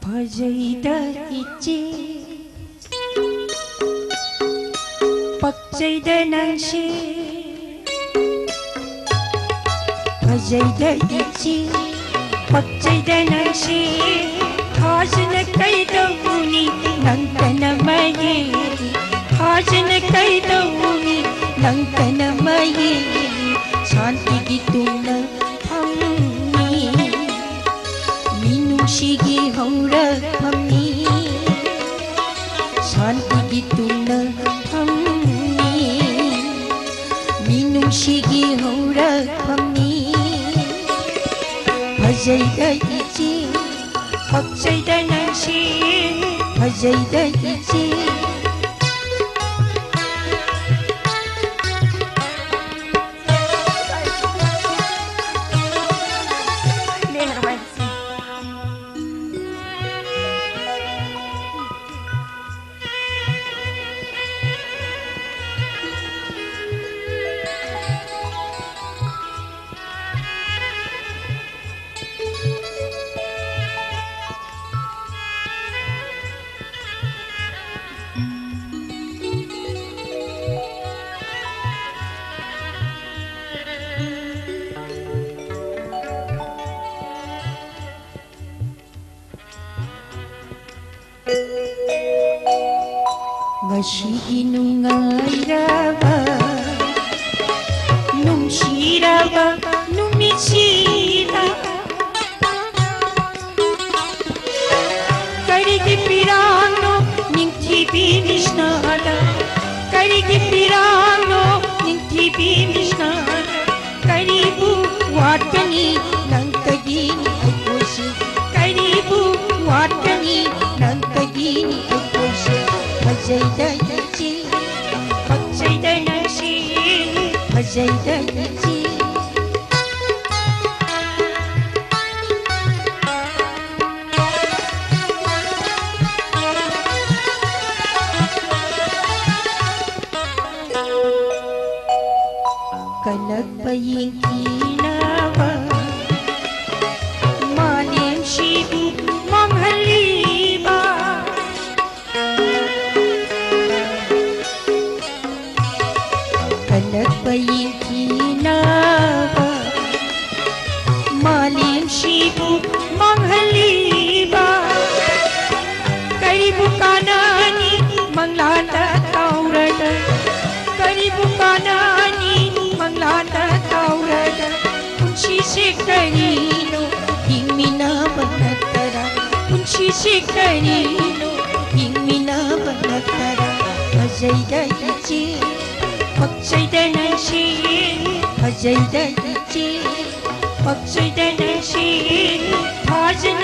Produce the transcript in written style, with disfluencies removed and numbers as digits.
फजैदा इचे पक्चैदा नंशे फजैदा इचे पक्चैदा नंशे थाजन कैदौनी नंकन मये थाजन कैदौनी नंकन मये शांति की तुम शिगी हौरा हमनी शांति की तुम हमनी मीनू शिगी हौरा हमनी फजैदा इचे पक्चैदा नंशे फजैदा इचे Ngasi nungairaba nungshiraba numichira karigi pirano ningtibi mishnada karigi pirano ningtibi mishnada karibu watani nantagini aikoshi karibu watani nantagini aikoshi फजैदा इचे पक्चैदा नंशे फजैदा इचे कनक पयिंकीनावा मानेम शिबु मंगलीबा कनक पयिंकीनावा मानेम शिबु मंगलीबा करीबु कानानी मंगलाता ताउरद करीबु कानानी मंगलाता ताउरद उनशी से करीनो हिंगमिना बनतरा उनशी से करीनो हिंगमिना बनतरा फजैदा इचे पक्चैदा नंशे फजैदा इचे पक्चैदा नंशे थाजन